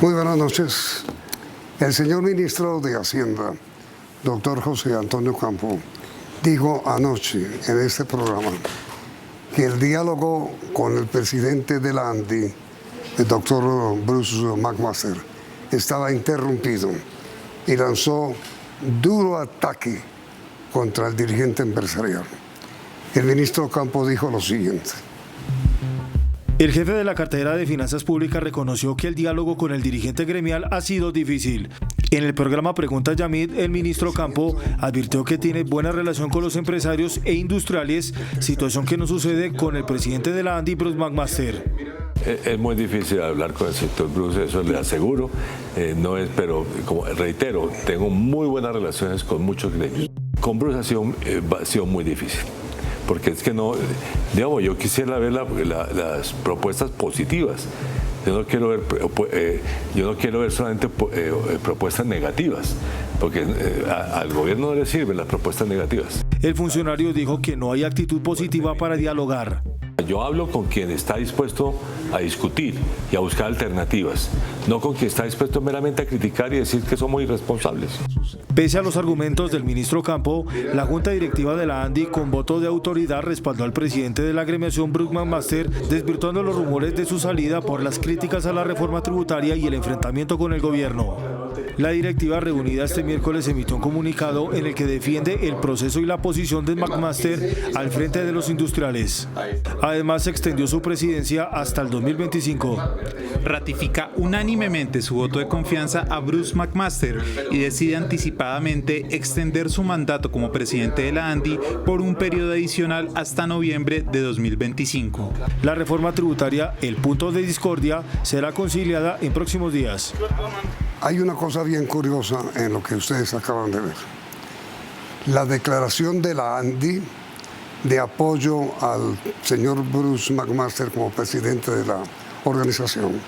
Muy buenas noches. El señor ministro de Hacienda, doctor José Antonio Campo, dijo anoche en este programa que el diálogo con el presidente de la ANDI, el doctor Bruce McMaster, estaba interrumpido y lanzó duro ataque contra el dirigente empresarial. El ministro Campo dijo lo siguiente. El jefe de la cartera de Finanzas Públicas reconoció que el diálogo con el dirigente gremial ha sido difícil. En el programa Pregunta Yamid, el ministro Campo advirtió que tiene buena relación con los empresarios e industriales, situación que no sucede con el presidente de la ANDI, Bruce McMaster. Es muy difícil hablar con el sector Bruce, eso le aseguro, pero como reitero, tengo muy buenas relaciones con muchos gremios. Con Bruce ha sido muy difícil. Porque es que no, digamos, yo quisiera ver las propuestas positivas. Yo no quiero ver solamente propuestas negativas, porque al gobierno no le sirven las propuestas negativas. El funcionario dijo que no hay actitud positiva para dialogar. Yo hablo con quien está dispuesto a discutir y a buscar alternativas, no con quien está dispuesto meramente a criticar y decir que somos irresponsables. Pese a los argumentos del ministro Campo, la Junta Directiva de la ANDI con voto de autoridad respaldó al presidente de la agremiación, Bruce McMaster, desvirtuando los rumores de su salida por las críticas a la reforma tributaria y el enfrentamiento con el gobierno. La directiva reunida este miércoles emitió un comunicado en el que defiende el proceso y la posición de McMaster al frente de los industriales. Además, extendió su presidencia hasta el 2025. Ratifica unánimemente su voto de confianza a Bruce McMaster y decide anticipadamente extender su mandato como presidente de la ANDI por un periodo adicional hasta noviembre de 2025. La reforma tributaria, el punto de discordia, será conciliada en próximos días. Hay una cosa bien curiosa en lo que ustedes acaban de ver. La declaración de la ANDI de apoyo al señor Bruce McMaster como presidente de la organización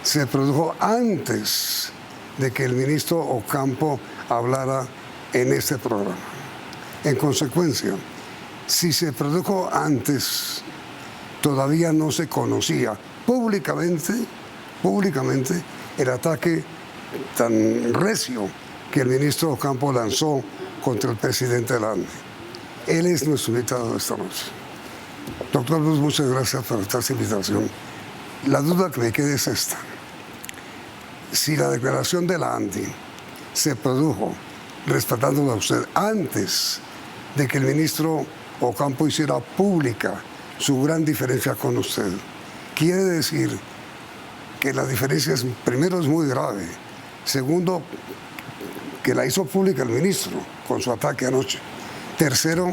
se produjo antes de que el ministro Ocampo hablara en este programa. En consecuencia, si se produjo antes, todavía no se conocía públicamente el ataque tan recio que el ministro Ocampo lanzó contra el presidente de la ANDI. Él es nuestro invitado de esta noche. Doctor Bruce, muchas gracias por esta invitación. La duda que me queda es esta. Si la declaración de la ANDI se produjo respaldándola a usted antes de que el ministro Ocampo hiciera pública su gran diferencia con usted, quiere decir que la diferencia primero es muy grave, segundo, que la hizo pública el ministro con su ataque anoche, tercero,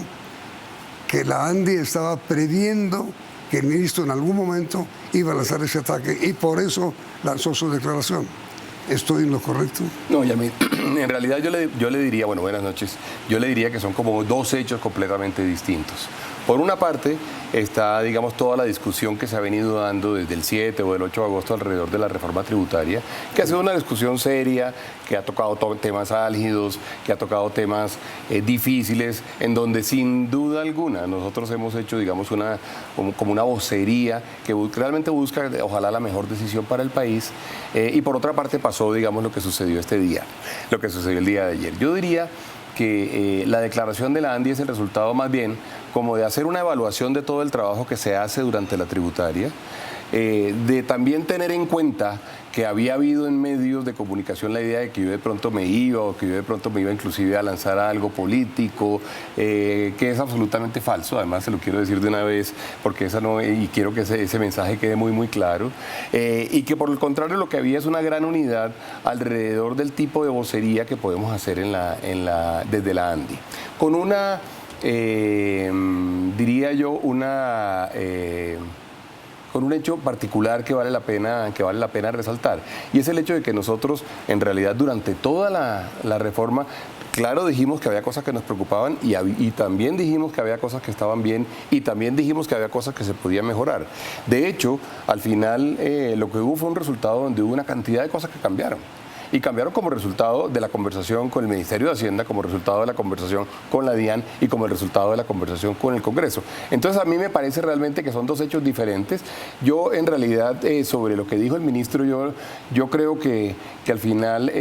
que la ANDI estaba previendo que el ministro en algún momento iba a lanzar ese ataque y por eso lanzó su declaración. ¿Estoy en lo correcto? No, Yamid, en realidad yo le diría, bueno, buenas noches, yo le diría que son como dos hechos completamente distintos. Por una parte está, digamos, toda la discusión que se ha venido dando desde el 7 o el 8 de agosto alrededor de la reforma tributaria, que ha sido una discusión seria, que ha tocado temas álgidos, que ha tocado temas difíciles, en donde sin duda alguna nosotros hemos hecho, digamos, como una vocería que realmente busca, ojalá, la mejor decisión para el país. Y por otra parte pasó, digamos, lo que sucedió el día de ayer. Yo diría que la declaración de la ANDI es el resultado más bien como de hacer una evaluación de todo el trabajo que se hace durante la tributaria, de también tener en cuenta que había habido en medios de comunicación la idea de que yo de pronto me iba o que yo de pronto me iba inclusive a lanzar a algo político, que es absolutamente falso, además se lo quiero decir de una vez porque y quiero que ese mensaje quede muy muy claro, y que por el contrario lo que había es una gran unidad alrededor del tipo de vocería que podemos hacer desde la ANDI, con una, diría yo, con un hecho particular que vale la pena resaltar, y es el hecho de que nosotros en realidad durante toda la reforma, claro, dijimos que había cosas que nos preocupaban y también dijimos que había cosas que estaban bien y también dijimos que había cosas que se podían mejorar. De hecho, al final lo que hubo fue un resultado donde hubo una cantidad de cosas que cambiaron. y cambiaron como resultado de la conversación con el Ministerio de Hacienda, como resultado de la conversación con la DIAN y como el resultado de la conversación con el Congreso. Entonces a mí me parece realmente que son dos hechos diferentes. Yo en realidad sobre lo que dijo el ministro, yo creo que al final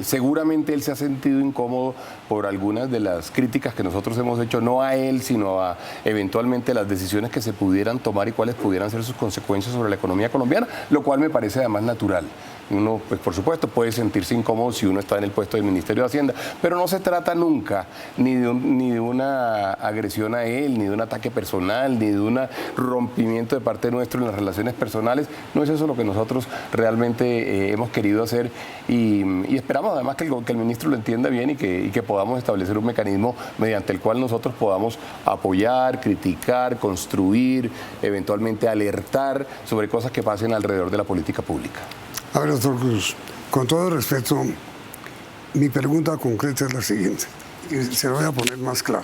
seguramente él se ha sentido incómodo por algunas de las críticas que nosotros hemos hecho, no a él, sino a eventualmente las decisiones que se pudieran tomar y cuáles pudieran ser sus consecuencias sobre la economía colombiana, lo cual me parece además natural. Uno, pues por supuesto, puede sentirse incómodo si uno está en el puesto del Ministerio de Hacienda, pero no se trata nunca ni de una agresión a él, ni de un ataque personal, ni de un rompimiento de parte nuestro en las relaciones personales. No es eso lo que nosotros realmente hemos querido hacer y esperamos además que el ministro lo entienda bien y que podamos establecer un mecanismo mediante el cual nosotros podamos apoyar, criticar, construir, eventualmente alertar sobre cosas que pasen alrededor de la política pública. A ver, doctor Cruz, con todo el respeto, mi pregunta concreta es la siguiente, y se lo voy a poner más clara.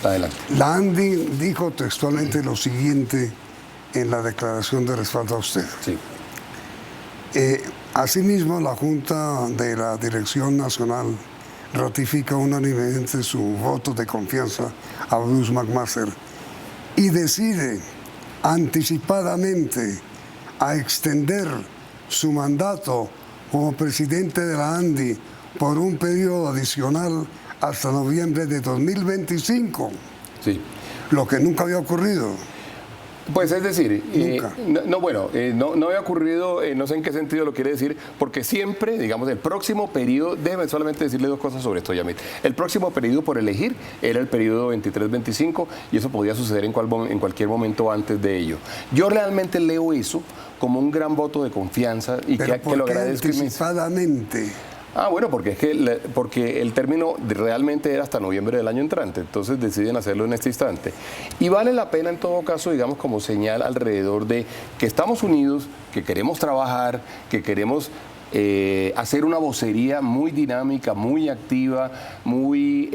Adelante. La ANDI dijo textualmente lo siguiente en la declaración de respaldo a usted. Sí. Asimismo, la Junta de la Dirección Nacional ratifica unánimemente su voto de confianza a Bruce McMaster y decide anticipadamente a extender su mandato como presidente de la ANDI por un periodo adicional hasta noviembre de 2025. Sí. Lo que nunca había ocurrido. Pues es decir, Nunca. No había ocurrido, no sé en qué sentido lo quiere decir, porque siempre, digamos, el próximo periodo, déjeme solamente decirle dos cosas sobre esto, Yamit. El próximo periodo por elegir era el periodo 23-25 y eso podía suceder en cualquier momento antes de ello. Yo realmente leo eso como un gran voto de confianza y Pero que lo agradezco anticipadamente. Bueno, porque el término realmente era hasta noviembre del año entrante, entonces deciden hacerlo en este instante. Y vale la pena en todo caso, digamos, como señal alrededor de que estamos unidos, que queremos trabajar, que queremos hacer una vocería muy dinámica, muy activa, muy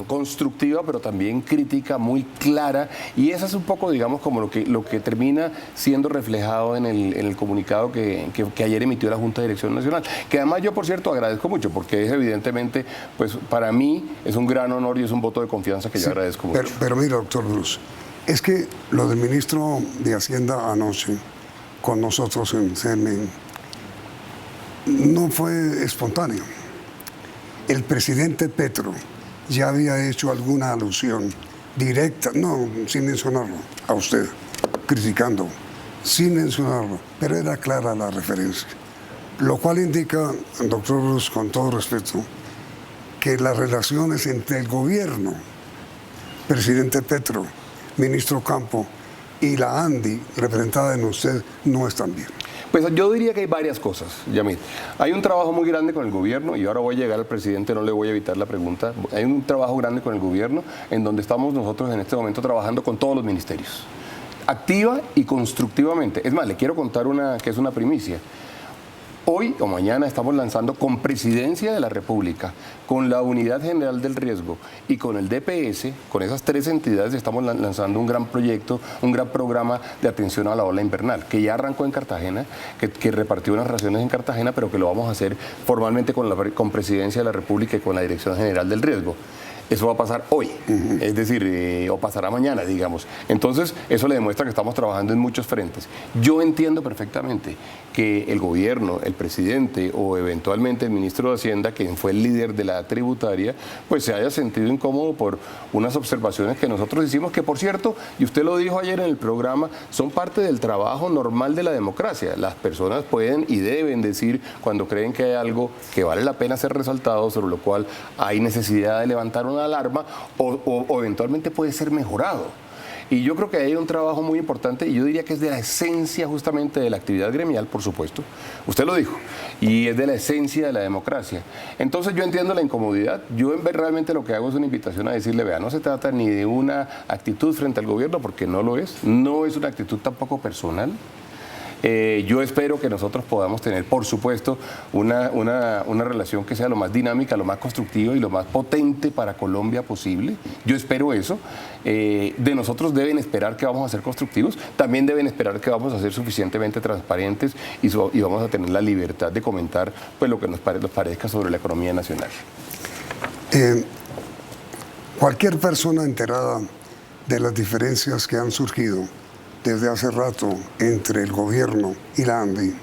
constructiva, pero también crítica, muy clara. Y eso es un poco, digamos, como lo que termina siendo reflejado en el comunicado que ayer emitió la Junta de Dirección Nacional. Que además yo, por cierto, agradezco mucho, porque es evidentemente, pues para mí es un gran honor y es un voto de confianza que yo agradezco mucho. Pero mira, doctor Bruce, es que lo del ministro de Hacienda anoche con nosotros en CNN no fue espontáneo. El presidente Petro ya había hecho alguna alusión directa, no sin mencionarlo, a usted, criticando, sin mencionarlo, pero era clara la referencia. Lo cual indica, doctor Bruce, con todo respeto, que las relaciones entre el gobierno, presidente Petro, ministro Campo y la ANDI, representada en usted, no están bien. Pues yo diría que hay varias cosas, Yamil. Hay un trabajo muy grande con el gobierno, y ahora voy a llegar al presidente, no le voy a evitar la pregunta. Hay un trabajo grande con el gobierno en donde estamos nosotros en este momento trabajando con todos los ministerios, activa y constructivamente. Es más, le quiero contar una que es una primicia. Hoy o mañana estamos lanzando con Presidencia de la República, con la Unidad General del Riesgo y con el DPS, con esas tres entidades estamos lanzando un gran proyecto, un gran programa de atención a la ola invernal, que ya arrancó en Cartagena, que repartió unas raciones en Cartagena, pero que lo vamos a hacer formalmente con Presidencia de la República y con la Dirección General del Riesgo. Eso va a pasar hoy, es decir, o pasará mañana, digamos. Entonces, eso le demuestra que estamos trabajando en muchos frentes. Yo entiendo perfectamente que el gobierno, el presidente o eventualmente el ministro de Hacienda, quien fue el líder de la tributaria, pues se haya sentido incómodo por unas observaciones que nosotros hicimos, que por cierto, y usted lo dijo ayer en el programa, son parte del trabajo normal de la democracia. Las personas pueden y deben decir cuando creen que hay algo que vale la pena ser resaltado, sobre lo cual hay necesidad de levantar una alarma o eventualmente puede ser mejorado. Y yo creo que hay un trabajo muy importante y yo diría que es de la esencia justamente de la actividad gremial, por supuesto. Usted lo dijo. Y es de la esencia de la democracia. Entonces yo entiendo la incomodidad. Yo realmente lo que hago es una invitación a decirle, vea, no se trata ni de una actitud frente al gobierno, porque no lo es. No es una actitud tampoco personal. Yo espero que nosotros podamos tener, por supuesto, una relación que sea lo más dinámica, lo más constructiva y lo más potente para Colombia posible. Yo espero eso. De nosotros deben esperar que vamos a ser constructivos, también deben esperar que vamos a ser suficientemente transparentes y vamos a tener la libertad de comentar pues, lo que nos parezca sobre la economía nacional. Cualquier persona enterada de las diferencias que han surgido desde hace rato entre el gobierno y la ANDI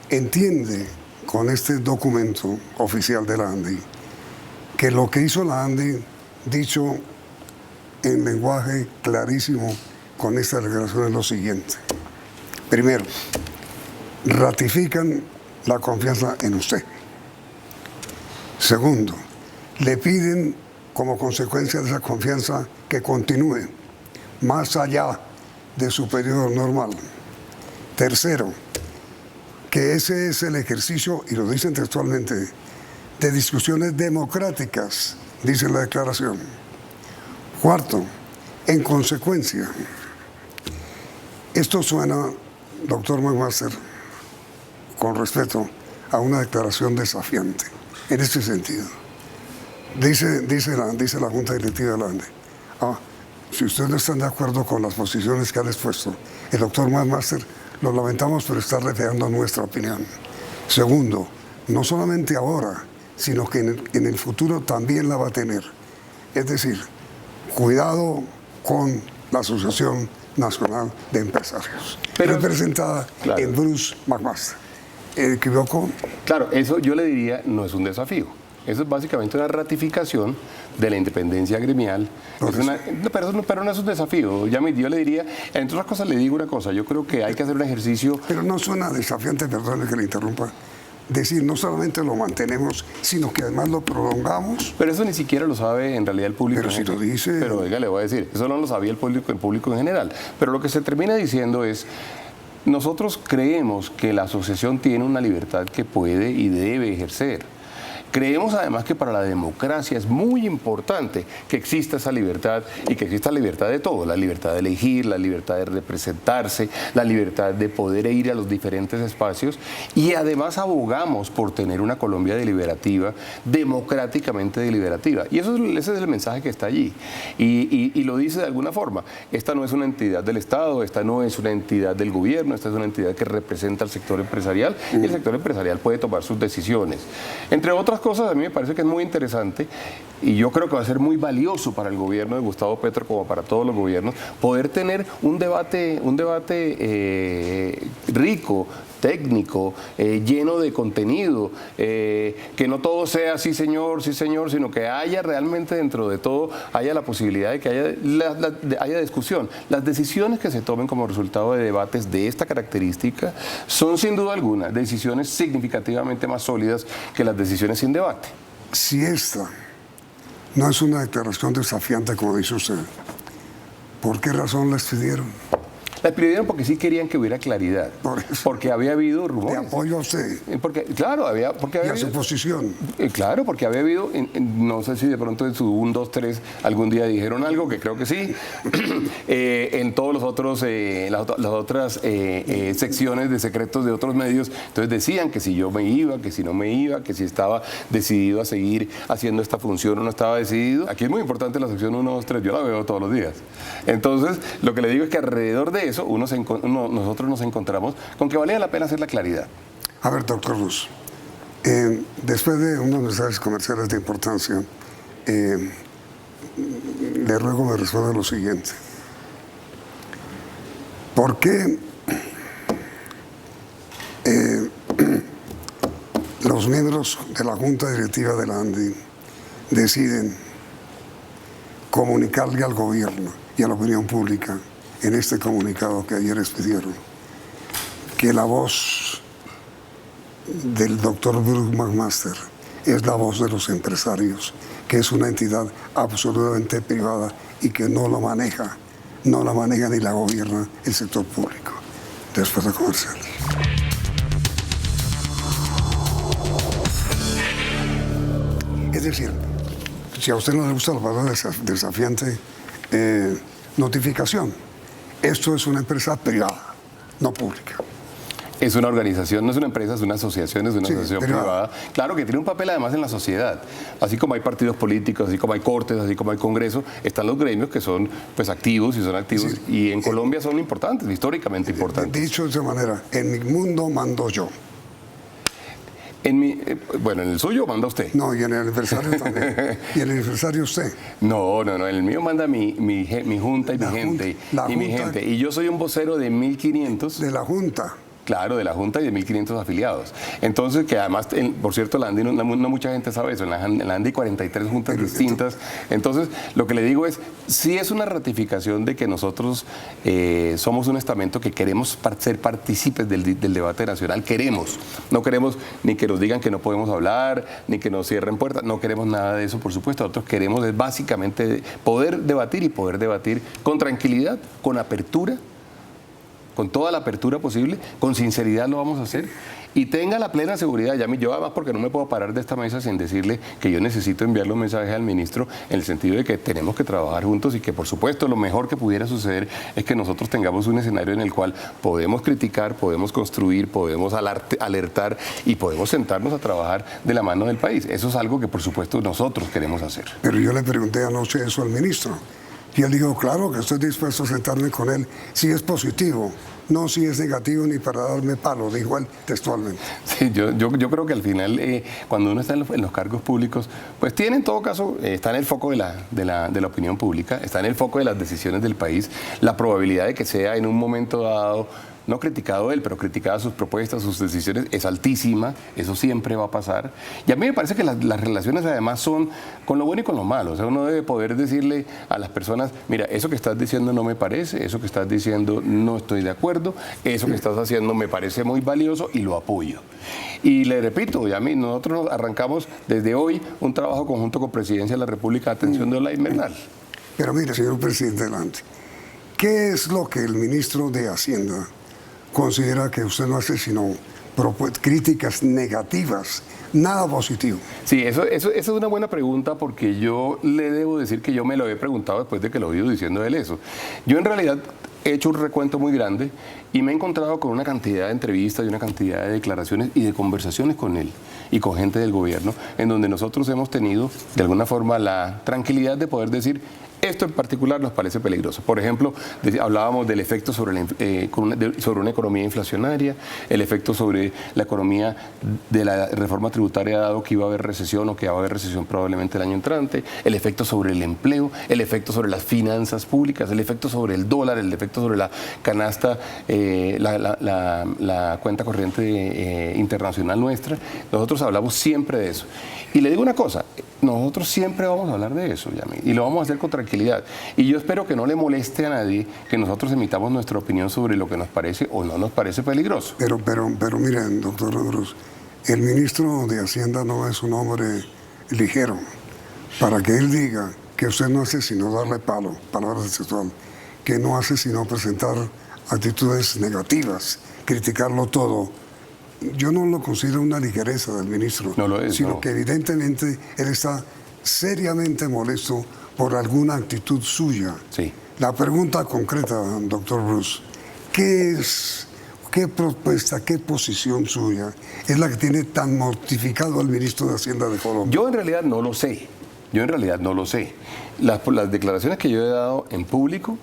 entiende con este documento oficial de la ANDI que lo que hizo la ANDI, dicho en lenguaje clarísimo con esta declaración, es lo siguiente. Primero, ratifican la confianza en usted. Segundo, le piden como consecuencia de esa confianza que continúe más allá de su periodo normal. Tercero, que ese es el ejercicio, y lo dicen textualmente, de discusiones democráticas, dice la declaración. Cuarto, en consecuencia, esto suena, doctor McMaster, con respeto, a una declaración desafiante, en este sentido. Dice la Junta Directiva de la ANDI, si ustedes no están de acuerdo con las posiciones que han expuesto el doctor McMaster, lo lamentamos, pero está reflejando nuestra opinión. Segundo, no solamente ahora, sino que en el futuro también la va a tener. Es decir, cuidado con la Asociación Nacional de Empresarios, representada en Bruce McMaster. ¿Equivoco? Claro, eso yo le diría no es un desafío. Eso es básicamente una ratificación de la independencia gremial. Pero no es un desafío. Yo le diría, entre otras cosas le digo una cosa, yo creo que hay que hacer un ejercicio... Pero no suena desafiante, perdone que le interrumpa, decir no solamente lo mantenemos, sino que además lo prolongamos. Pero eso ni siquiera lo sabe en realidad el público. Pero si lo dice... Pero oiga, le voy a decir, eso no lo sabía el público en general. Pero lo que se termina diciendo es... Nosotros creemos que la asociación tiene una libertad que puede y debe ejercer. Creemos además que para la democracia es muy importante que exista esa libertad y que exista la libertad de todo, la libertad de elegir, la libertad de representarse, la libertad de poder ir a los diferentes espacios, y además abogamos por tener una Colombia deliberativa, democráticamente deliberativa. Y ese es el mensaje que está allí. Y lo dice de alguna forma, esta no es una entidad del Estado, esta no es una entidad del gobierno, esta es una entidad que representa al sector empresarial y el sector empresarial puede tomar sus decisiones. Entre otras cosas, a mí me parece que es muy interesante y yo creo que va a ser muy valioso para el gobierno de Gustavo Petro, como para todos los gobiernos, poder tener un debate rico, técnico, lleno de contenido, que no todo sea sí señor, sino que haya realmente dentro de todo, haya la posibilidad de que haya discusión. Las decisiones que se tomen como resultado de debates de esta característica son sin duda alguna decisiones significativamente más sólidas que las decisiones sin debate. Si esta no es una declaración desafiante, como dice usted, ¿por qué razón la expidieron? La pidieron porque sí querían que hubiera claridad, porque había habido rumores. De apoyo a usted. Porque y a habido, su posición. Claro, porque había habido, no sé si de pronto en su 1, 2, 3 algún día dijeron algo, que creo que sí, en todos los otros, las otras secciones de secretos de otros medios, entonces decían que si yo me iba, que si no me iba, que si estaba decidido a seguir haciendo esta función o no estaba decidido. Aquí es muy importante la sección 1, 2, 3, yo la veo todos los días. Entonces, lo que le digo es que alrededor de eso, nosotros nos encontramos con que valía la pena hacer la claridad. A ver, doctor Luz, después de unos mensajes comerciales de importancia, le ruego me responda lo siguiente. ¿Por qué los miembros de la Junta Directiva de la ANDI deciden comunicarle al gobierno y a la opinión pública en este comunicado que ayer expidieron, que la voz del doctor Bruce McMaster es la voz de los empresarios, que es una entidad absolutamente privada y que no la maneja ni la gobierna el sector público? Después de comerciales. Es decir, si a usted no le gusta la palabra desafiante, notificación. Esto es una empresa privada, no pública. es una organización, no es una empresa, es una asociación, es una asociación privada. privada. Claro que tiene un papel además en la sociedad. Así como hay partidos políticos, así como hay cortes, así como hay congresos, están los gremios que son pues activos y son activos. Sí. Y en Colombia son importantes, históricamente importantes. Dicho de esa manera, en mi mundo mando yo. Bueno, en el suyo manda usted. No, y en el aniversario también. Y en el aniversario usted. No, en el mío manda mi junta y La mi gente. junta- la Y mi junta- gente. Y yo soy un vocero de 1.500. De la Junta. Claro, de la Junta y de 1.500 afiliados. Entonces, que además, por cierto, la ANDI, no mucha gente sabe eso, en la ANDI hay 43 juntas distintas. Entonces, lo que le digo es, sí es una ratificación de que nosotros somos un estamento que queremos ser partícipes del debate nacional, no queremos ni que nos digan que no podemos hablar, ni que nos cierren puertas, no queremos nada de eso, por supuesto. Nosotros queremos es básicamente poder debatir con tranquilidad, con apertura, con toda la apertura posible, con sinceridad lo vamos a hacer. Y tenga la plena seguridad, yo además porque no me puedo parar de esta mesa sin decirle que yo necesito enviarle un mensaje al ministro en el sentido de que tenemos que trabajar juntos y que por supuesto lo mejor que pudiera suceder es que nosotros tengamos un escenario en el cual podemos criticar, podemos construir, podemos alertar y podemos sentarnos a trabajar de la mano del país. Eso es algo que por supuesto nosotros queremos hacer. Pero yo le pregunté anoche eso al ministro. Y él dijo, claro, que estoy dispuesto a sentarme con él si es positivo, no si es negativo ni para darme palo, dijo él textualmente. Sí, yo creo que al final, cuando uno está en los cargos públicos, pues tiene en todo caso, está en el foco de la opinión pública, está en el foco de las decisiones del país, la probabilidad de que sea en un momento dado, no criticado él, pero criticada sus propuestas, sus decisiones, es altísima, eso siempre va a pasar. Y a mí me parece que las relaciones además son con lo bueno y con lo malo. O sea, uno debe poder decirle a las personas, mira, eso que estás diciendo no me parece, eso que estás diciendo no estoy de acuerdo, eso que estás haciendo me parece muy valioso y lo apoyo. Y le repito, nosotros arrancamos desde hoy un trabajo conjunto con Presidencia de la República de atención de la invernal. Pero mire, señor presidente delante, ¿qué es lo que el ministro de Hacienda considera que usted no hace sino críticas negativas, nada positivo? Sí, eso es una buena pregunta porque yo le debo decir que yo me lo he preguntado después de que lo he oído diciendo él eso. Yo en realidad he hecho un recuento muy grande y me he encontrado con una cantidad de entrevistas y una cantidad de declaraciones y de conversaciones con él y con gente del gobierno en donde nosotros hemos tenido de alguna forma la tranquilidad de poder decir esto en particular nos parece peligroso. Por ejemplo, hablábamos del efecto sobre una economía inflacionaria, el efecto sobre la economía de la reforma tributaria dado que iba a haber recesión o que va a haber recesión probablemente el año entrante, el efecto sobre el empleo, el efecto sobre las finanzas públicas, el efecto sobre el dólar, el efecto sobre la canasta, la cuenta corriente internacional nuestra. Nosotros hablamos siempre de eso. Y le digo una cosa, nosotros siempre vamos a hablar de eso, Yamil, y lo vamos a hacer con tranquilidad. Y yo espero que no le moleste a nadie que nosotros emitamos nuestra opinión sobre lo que nos parece o no nos parece peligroso. Pero miren, doctor Bruce, el ministro de Hacienda no es un hombre ligero. Para que él diga que usted no hace sino darle palo, palabras sexual, que no hace sino presentar actitudes negativas, criticarlo todo, yo no lo considero una ligereza del ministro, no lo es, sino no. que evidentemente él está seriamente molesto por alguna actitud suya. Sí. La pregunta concreta, doctor Bruce, ¿qué propuesta, qué posición suya es la que tiene tan mortificado al ministro de Hacienda de Colombia? Yo en realidad no lo sé. Las declaraciones que yo he dado en público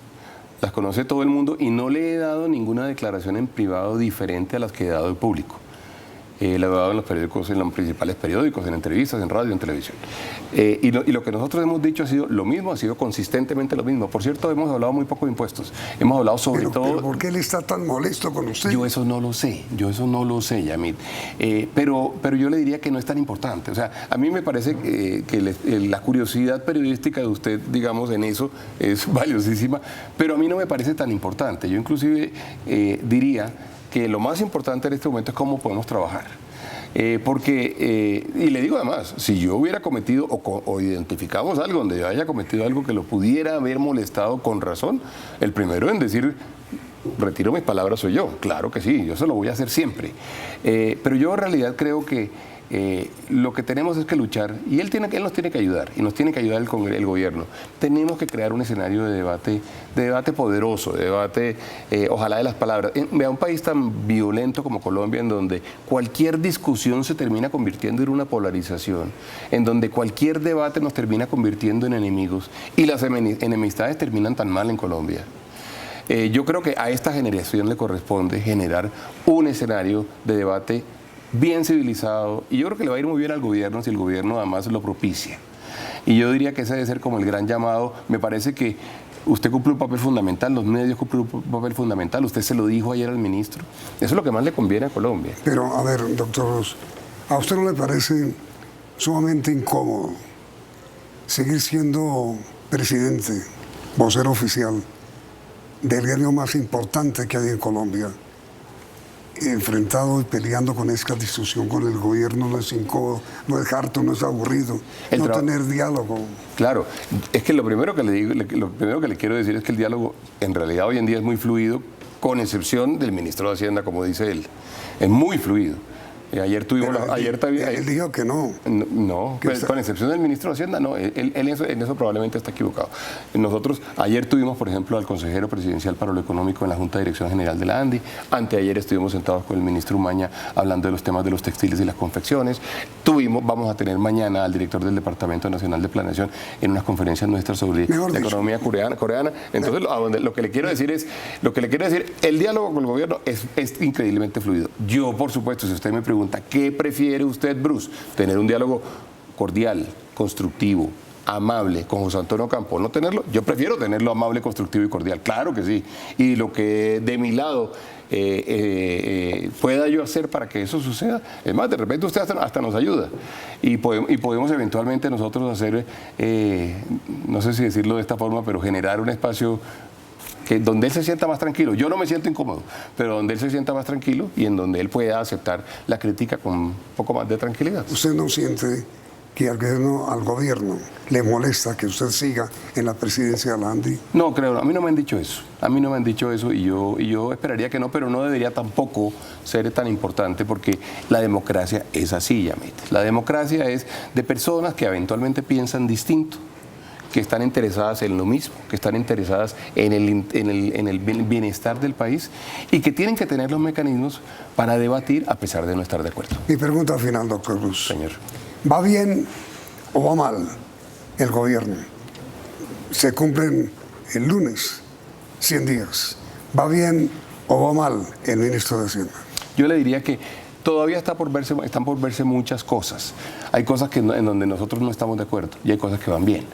las conoce todo el mundo y no le he dado ninguna declaración en privado diferente a las que he dado en público. La he dado en los periódicos, en los principales periódicos, en entrevistas, en radio, en televisión. Y lo que nosotros hemos dicho ha sido lo mismo, ha sido consistentemente lo mismo. Por cierto, hemos hablado muy poco de impuestos. Hemos hablado sobre todo... ¿Pero por qué él está tan molesto con usted? Yo eso no lo sé, Yamil. Pero yo le diría que no es tan importante. O sea, a mí me parece que la curiosidad periodística de usted, digamos, en eso es valiosísima, pero a mí no me parece tan importante. Yo inclusive diría que lo más importante en este momento es cómo podemos trabajar. Y le digo además, si yo hubiera cometido o identificamos algo donde yo haya cometido algo que lo pudiera haber molestado con razón, el primero en decir, retiro mis palabras soy yo. Claro que sí, yo eso lo voy a hacer siempre. Pero yo en realidad creo que lo que tenemos es que luchar, y él nos tiene que ayudar, y nos tiene que ayudar el gobierno. Tenemos que crear un escenario de debate poderoso, de debate, ojalá de las palabras. Vea, un país tan violento como Colombia, en donde cualquier discusión se termina convirtiendo en una polarización, en donde cualquier debate nos termina convirtiendo en enemigos, y las enemistades terminan tan mal en Colombia. Yo creo que a esta generación le corresponde generar un escenario de debate bien civilizado, y yo creo que le va a ir muy bien al gobierno si el gobierno además lo propicia. Y yo diría que ese debe ser como el gran llamado. Me parece que usted cumple un papel fundamental, los medios cumplen un papel fundamental, usted se lo dijo ayer al ministro. Eso es lo que más le conviene a Colombia. Pero, a ver, doctor Ruz, ¿a usted no le parece sumamente incómodo seguir siendo presidente, vocero oficial del gremio más importante que hay en Colombia, enfrentado y peleando con esta discusión con el gobierno? No es incómodo, no es harto, no es aburrido, no tener diálogo? Claro, es que lo primero que le quiero decir es que el diálogo en realidad hoy en día es muy fluido, con excepción del ministro de Hacienda, como dice él. Es muy fluido. Ayer tuvimos... Él dijo que no. No, pues, con excepción del ministro de Hacienda, no. Él en eso probablemente está equivocado. Nosotros ayer tuvimos, por ejemplo, al consejero presidencial para lo económico en la Junta de Dirección General de la ANDI. Anteayer estuvimos sentados con el ministro Umaña hablando de los temas de los textiles y las confecciones. Vamos a tener mañana al director del Departamento Nacional de Planeación en unas conferencias nuestras sobre la economía coreana. Entonces, lo que le quiero decir es, el diálogo con el gobierno es increíblemente fluido. Yo, por supuesto, si usted me pregunta, ¿qué prefiere usted, Bruce? ¿Tener un diálogo cordial, constructivo, amable con José Antonio Campo? ¿No tenerlo? Yo prefiero tenerlo amable, constructivo y cordial, claro que sí. Y lo que de mi lado pueda yo hacer para que eso suceda, es más, de repente usted hasta nos ayuda. Y podemos eventualmente nosotros hacer, no sé si decirlo de esta forma, pero generar un espacio donde él se sienta más tranquilo. Yo no me siento incómodo, pero donde él se sienta más tranquilo y en donde él pueda aceptar la crítica con un poco más de tranquilidad. ¿Usted no siente que al gobierno le molesta que usted siga en la presidencia de la ANDI? No, creo, a mí no me han dicho eso. A mí no me han dicho eso y yo esperaría que no, pero no debería tampoco ser tan importante, porque la democracia es así, Yamit. La democracia es de personas que eventualmente piensan distinto, que están interesadas en lo mismo, que están interesadas en el bienestar del país y que tienen que tener los mecanismos para debatir a pesar de no estar de acuerdo. Mi pregunta final, doctor Ruz. Señor. ¿Va bien o va mal el gobierno? Se cumplen el lunes 100 días. ¿Va bien o va mal el ministro de Hacienda? Yo le diría que todavía están por verse muchas cosas. Hay cosas en donde nosotros no estamos de acuerdo y hay cosas que van bien.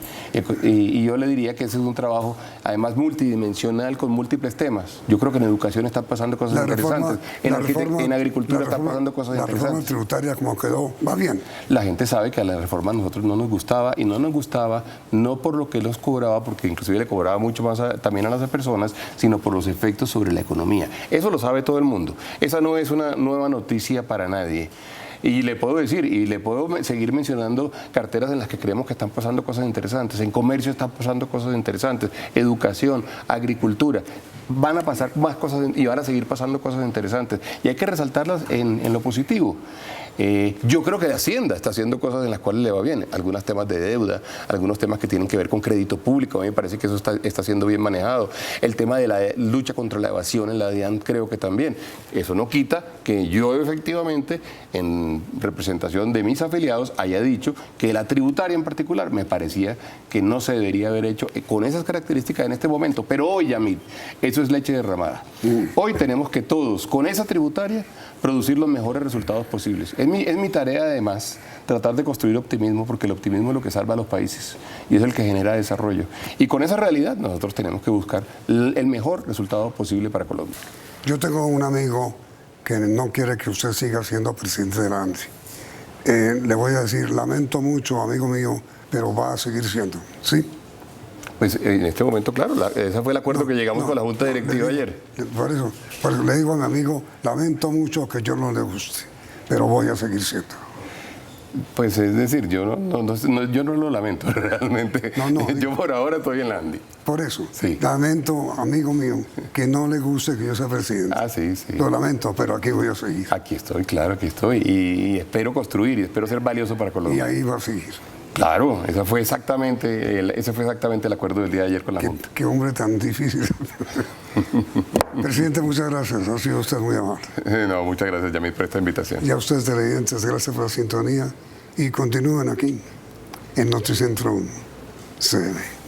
Y yo le diría que ese es un trabajo, además, multidimensional con múltiples temas. Yo creo que en educación están pasando cosas interesantes. En agricultura están pasando cosas interesantes. La reforma tributaria, como quedó, va bien. La gente sabe que a la reforma a nosotros no nos gustaba, y no nos gustaba no por lo que los cobraba, porque inclusive le cobraba mucho más también a las personas, sino por los efectos sobre la economía. Eso lo sabe todo el mundo. Esa no es una nueva noticia para nadie. Y le puedo decir, y le puedo seguir mencionando carteras en las que creemos que están pasando cosas interesantes. En comercio están pasando cosas interesantes, educación, agricultura. Van a pasar más cosas y van a seguir pasando cosas interesantes. Y hay que resaltarlas en lo positivo. Yo creo que de Hacienda está haciendo cosas en las cuales le va bien. Algunos temas de deuda, algunos temas que tienen que ver con crédito público. A mí me parece que eso está siendo bien manejado. El tema de la lucha contra la evasión en la DIAN creo que también. Eso no quita que yo efectivamente, en representación de mis afiliados, haya dicho que la tributaria en particular me parecía que no se debería haber hecho con esas características en este momento. Pero hoy, Yamit, eso es leche derramada. Hoy tenemos que todos, con esa tributaria, producir los mejores resultados posibles. Es mi tarea, además, tratar de construir optimismo, porque el optimismo es lo que salva a los países y es el que genera desarrollo. Y con esa realidad nosotros tenemos que buscar el mejor resultado posible para Colombia. Yo tengo un amigo que no quiere que usted siga siendo presidente de la ANDI. Le voy a decir, lamento mucho, amigo mío, pero va a seguir siendo, ¿sí? Pues en este momento, claro, ese fue el acuerdo que llegamos con la Junta Directiva ayer. Por eso le digo a mi amigo, lamento mucho que yo no le guste, pero voy a seguir siendo. Pues es decir, yo yo no lo lamento realmente. No, yo por ahora estoy en la ANDI. Por eso, Sí. lamento, amigo mío, que no le guste que yo sea presidente. Ah, sí. Lo lamento, pero aquí voy a seguir. Aquí estoy, claro, aquí estoy. Y espero construir y espero ser valioso para Y Colombia. ahí va a seguir. Claro, ese fue exactamente el acuerdo del día de ayer con la Junta. Qué hombre tan difícil. Presidente, muchas gracias. Ha sido usted muy amable. No, muchas gracias, Yamil, por esta invitación. Y a ustedes televidentes, gracias por la sintonía. Y continúen aquí, en Noticentro 1 CN.